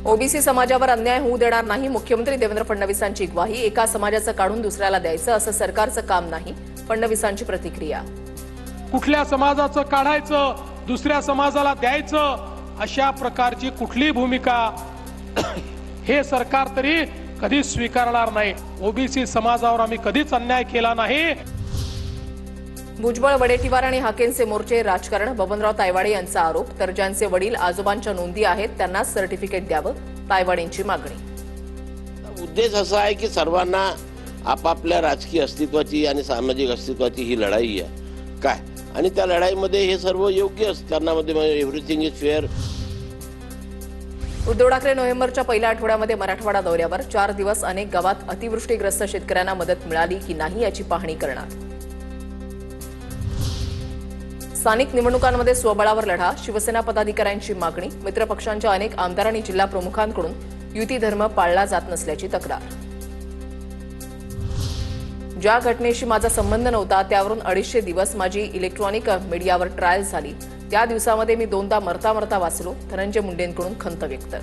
OBC समाजावर अन्याय होऊ देणार नाही. मुख्यमंत्री देवेंद्र फडणवीसांची ग्वाही. एका समाजाचं काढून दुसऱ्याला द्यायचं असं सरकारचं काम नाही. फडणवीसांची प्रतिक्रिया. कुठल्या समाजाचं काढायचं दुसऱ्या समाजाला द्यायचं अशा प्रकारची कुठली भूमिका हे सरकार तरी कधीच स्वीकारणार नाही. ओबीसी समाजावर आम्ही कधीच अन्याय केला नाही. भुजबळ, वडेट्टीवार आणि हाकेंचे मोर्चे राजकारण. बबनराव तायवाडे यांचा आरोप. तर ज्यांचे वडील आजोबांच्या नोंदी आहेत त्यांनाच सर्टिफिकेट द्यावं, तायवाडेंची मागणी. उद्देश असा आहे की सर्वांना आपापल्या राजकीय अस्तित्वाची आणि सामाजिक अस्तित्वाची ही लढाई आहे काय, आणि त्या लढाईमध्ये हे सर्व योग्य असतं. त्यांना everything is fair. Uddhav Thackeray नोव्हेंबरच्या पहिल्या आठवड्यामध्ये मराठवाडा दौऱ्यावर. 4 दिवस अनेक गावात अतिवृष्टीग्रस्त शेतकऱ्यांना मदत मिळाली की नाही याची पाहणी करणार. स्थानिक निवडणुकांमध्ये स्वबळावर लढा. शिवसेना पदाधिकाऱ्यांची मागणी. मित्रपक्षांच्या अनेक आमदार आणि जिल्हा प्रमुखांकडून युती धर्म पाळला जात नसल्याची तक्रार. ज्या घटनेशी माझा संबंध नव्हता त्यावरून 250 दिवस माझी इलेक्ट्रॉनिक मीडियावर ट्रायल झाली. त्या दिवसामध्ये मी 2दा मरता मरता वाचलो. धनंजय मुंडेंकडून खंत व्यक्त.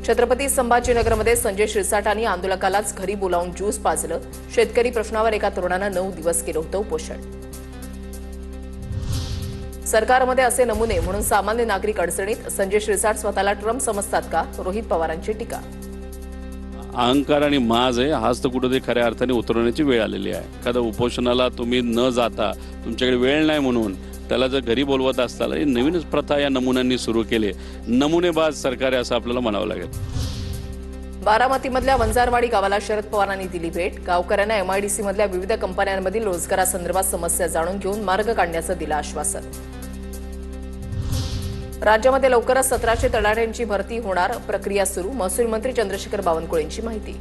छत्रपती संभाजीनगरमध्ये संजय शिरसाटांनी आंदोलकालाच घरी बोलावून ज्यूस पाजलं. शेतकरी प्रश्नावर एका तरुणानं 9 दिवस केलं होतं उपोषण. सरकारमध्ये असे नमुने म्हणून सामान्य नागरिक अडचणीत. संजय शिरसाट स्वतःला ट्रम्प समजतात का? रोहित पवारांची टीका. अहंकार आणि माज आहे हाच तर कुठेतरी खऱ्या अर्थाने उतरवण्याची वेळ आलेली आहे. एखाद्या उपोषणाला तुम्ही न जाता तुमच्याकडे वेळ नाही म्हणून त्याला जर घरी बोलवत असताल, ही नवीनच प्रथा या नमुन्यांनी सुरू केली. नमुनेबाज सरकार आहे असं आपल्याला म्हणावं लागेल. बारामतीमधल्या वंजारवाडी गावाला शरद पवारांनी दिली भेट. गावकऱ्यांना एमआयडीसी मधल्या विविध कंपन्यांमधील रोजगारासंदर्भात समस्या जाणून घेऊन मार्ग काढण्याचं दिलं आश्वासन. राज्यामध्ये लवकरच 1700 तलाठ्यांची भरती होणार. प्रक्रिया सुरू. महसूल मंत्री चंद्रशेखर बावनकुळेंची माहिती.